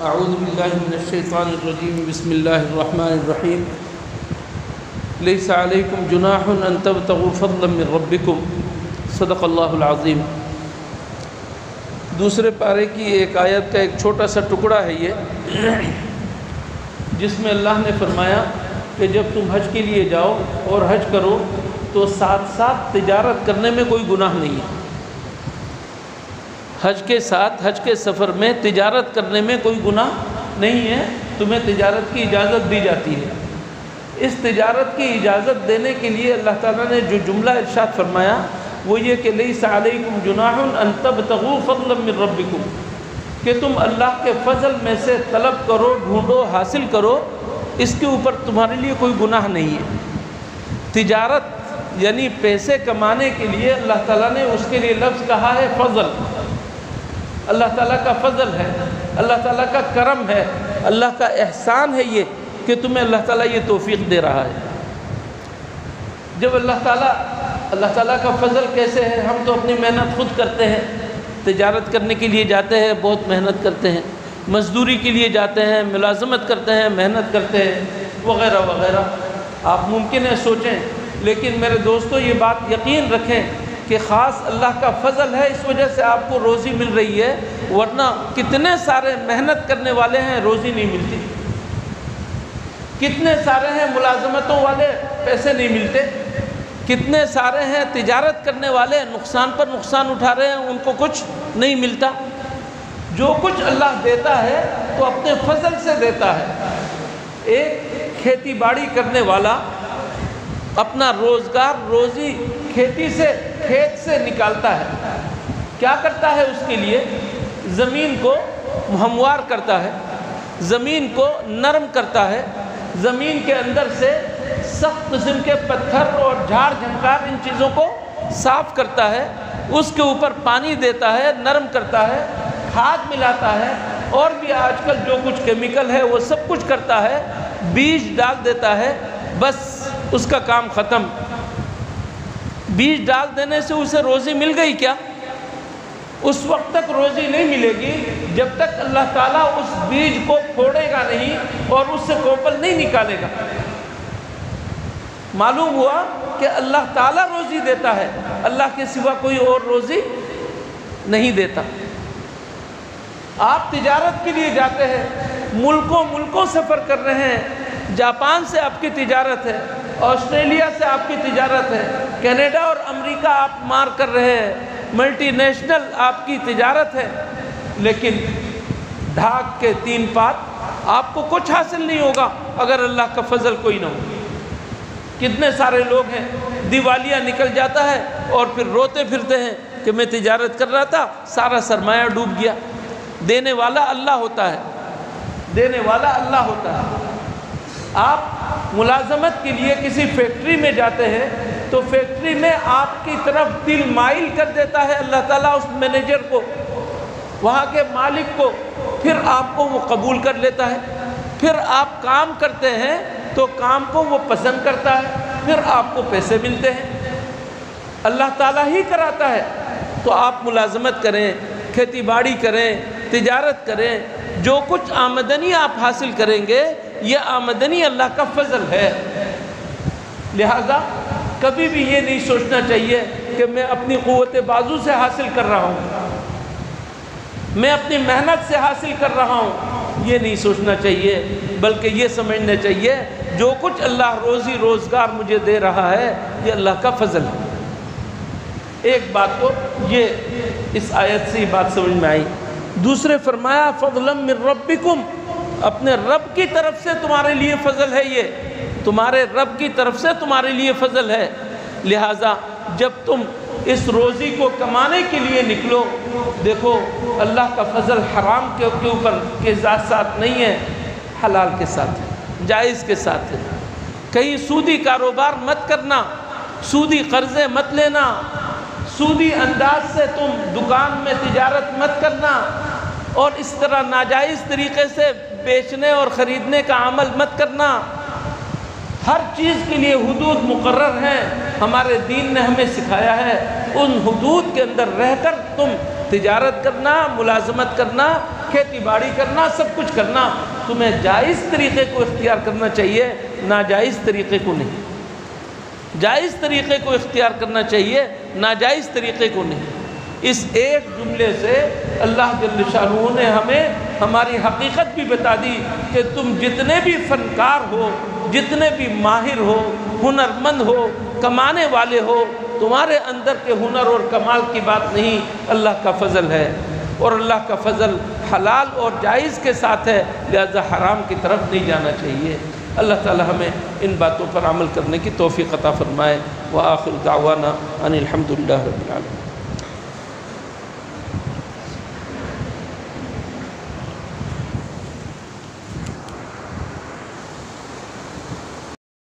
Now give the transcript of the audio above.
اعوذ باللہ من الشیطان الرجیم بسم اللہ الرحمن الرحیم لیس علیکم جناح ان تبتغوا فضلا من ربکم صدق اللہ العظیم۔ دوسرے پارے کی ایک آیت کا ایک چھوٹا سا ٹکڑا ہے یہ، جس میں اللہ نے فرمایا کہ جب تم حج کے لیے جاؤ اور حج کرو تو ساتھ ساتھ تجارت کرنے میں کوئی گناہ نہیں ہے۔ حج کے ساتھ حج کے سفر میں تجارت کرنے میں کوئی گناہ نہیں ہے، تمہیں تجارت کی اجازت دی جاتی ہے۔ اس تجارت کی اجازت دینے کے لیے اللہ تعالیٰ نے جو جملہ ارشاد فرمایا وہ یہ کہ لیس علیکم جناح ان تبتغوا فضلا من ربکم، کہ تم اللہ کے فضل میں سے طلب کرو، ڈھونڈو، حاصل کرو، اس کے اوپر تمہارے لیے کوئی گناہ نہیں ہے۔ تجارت یعنی پیسے کمانے کے لیے اللہ تعالیٰ نے اس کے لیے لفظ کہا ہے فضل۔ اللہ تعالیٰ کا فضل ہے، اللہ تعالیٰ کا کرم ہے، اللہ کا احسان ہے یہ کہ تمہیں اللہ تعالیٰ یہ توفیق دے رہا ہے۔ جب اللہ تعالیٰ کا فضل کیسے ہے؟ ہم تو اپنی محنت خود کرتے ہیں، تجارت کرنے کے لیے جاتے ہیں، بہت محنت کرتے ہیں، مزدوری کے لیے جاتے ہیں، ملازمت کرتے ہیں، محنت کرتے ہیں وغیرہ وغیرہ۔ آپ ممکن ہے سوچیں، لیکن میرے دوستو یہ بات یقین رکھیں کہ خاص اللہ کا فضل ہے، اس وجہ سے آپ کو روزی مل رہی ہے، ورنہ کتنے سارے محنت کرنے والے ہیں روزی نہیں ملتی، کتنے سارے ہیں ملازمتوں والے پیسے نہیں ملتے، کتنے سارے ہیں تجارت کرنے والے نقصان پر نقصان اٹھا رہے ہیں، ان کو کچھ نہیں ملتا۔ جو کچھ اللہ دیتا ہے تو اپنے فضل سے دیتا ہے۔ ایک کھیتی باڑی کرنے والا اپنا روزگار روزی کھیت سے نکالتا ہے، کیا کرتا ہے؟ اس کے لیے زمین کو ہموار کرتا ہے، زمین کو نرم کرتا ہے، زمین کے اندر سے سخت قسم کے پتھر اور جھاڑ جھنکار ان چیزوں کو صاف کرتا ہے، اس کے اوپر پانی دیتا ہے، نرم کرتا ہے، کھاد ملاتا ہے، اور بھی آج کل جو کچھ کیمیکل ہے وہ سب کچھ کرتا ہے، بیج ڈال دیتا ہے، بس اس کا کام ختم۔ بیج ڈال دینے سے اسے روزی مل گئی کیا؟ اس وقت تک روزی نہیں ملے گی جب تک اللہ تعالیٰ اس بیج کو پھوڑے گا نہیں اور اس سے کوپل نہیں نکالے گا۔ معلوم ہوا کہ اللہ تعالیٰ روزی دیتا ہے، اللہ کے سوا کوئی اور روزی نہیں دیتا۔ آپ تجارت کے لیے جاتے ہیں، ملکوں سفر کر رہے ہیں، جاپان سے آپ کی تجارت ہے، آسٹریلیا سے آپ کی تجارت ہے، کینیڈا اور امریکہ آپ مار کر رہے ہیں، ملٹی نیشنل آپ کی تجارت ہے، لیکن ڈھاک کے 3 پات آپ کو کچھ حاصل نہیں ہوگا اگر اللہ کا فضل کوئی نہ ہو۔ کتنے سارے لوگ ہیں دیوالیہ نکل جاتا ہے اور پھر روتے پھرتے ہیں کہ میں تجارت کر رہا تھا، سارا سرمایہ ڈوب گیا۔ دینے والا اللہ ہوتا ہے، دینے والا اللہ ہوتا ہے۔ آپ ملازمت کے لیے کسی فیکٹری میں جاتے ہیں تو فیکٹری میں آپ کی طرف دل مائل کر دیتا ہے اللہ تعالیٰ اس مینیجر کو، وہاں کے مالک کو، پھر آپ کو وہ قبول کر لیتا ہے، پھر آپ کام کرتے ہیں تو کام کو وہ پسند کرتا ہے، پھر آپ کو پیسے ملتے ہیں۔ اللہ تعالیٰ ہی کراتا ہے، تو آپ ملازمت کریں، کھیتی باڑی کریں، تجارت کریں، جو کچھ آمدنی آپ حاصل کریں گے یہ آمدنی اللہ کا فضل ہے۔ لہذا کبھی بھی یہ نہیں سوچنا چاہیے کہ میں اپنی قوت بازو سے حاصل کر رہا ہوں، میں اپنی محنت سے حاصل کر رہا ہوں، یہ نہیں سوچنا چاہیے، بلکہ یہ سمجھنا چاہیے جو کچھ اللہ روزی روزگار مجھے دے رہا ہے یہ اللہ کا فضل ہے۔ ایک بات تو یہ اس آیت سے یہ بات سمجھ میں آئی۔ دوسرے فرمایا فضلا من ربکم، اپنے رب کی طرف سے تمہارے لیے فضل ہے، یہ تمہارے رب کی طرف سے تمہارے لیے فضل ہے۔ لہٰذا جب تم اس روزی کو کمانے کے لیے نکلو، دیکھو اللہ کا فضل حرام کے اوپر کے ساتھ نہیں ہے، حلال کے ساتھ ہے، جائز کے ساتھ ہے۔ کہیں سودی کاروبار مت کرنا، سودی قرضے مت لینا، سودی انداز سے تم دکان میں تجارت مت کرنا، اور اس طرح ناجائز طریقے سے بیچنے اور خریدنے کا عمل مت کرنا۔ ہر چیز کے لیے حدود مقرر ہیں، ہمارے دین نے ہمیں سکھایا ہے، ان حدود کے اندر رہ کر تم تجارت کرنا، ملازمت کرنا، کھیتی باڑی کرنا، سب کچھ کرنا، تمہیں جائز طریقے کو اختیار کرنا چاہیے، ناجائز طریقے کو نہیں۔ جائز طریقے کو اختیار کرنا چاہیے، ناجائز طریقے کو نہیں۔ اس ایک جملے سے اللہ جل شانہ نے ہمیں ہماری حقیقت بھی بتا دی کہ تم جتنے بھی فنکار ہو، جتنے بھی ماہر ہو، ہنرمند ہو، کمانے والے ہو، تمہارے اندر کے ہنر اور کمال کی بات نہیں، اللہ کا فضل ہے، اور اللہ کا فضل حلال اور جائز کے ساتھ ہے، لہذا حرام کی طرف نہیں جانا چاہیے۔ اللہ تعالی ہمیں ان باتوں پر عمل کرنے کی توفیق عطا فرمائے۔ وآخر دعوانا ان الحمد للہ رب العالمین۔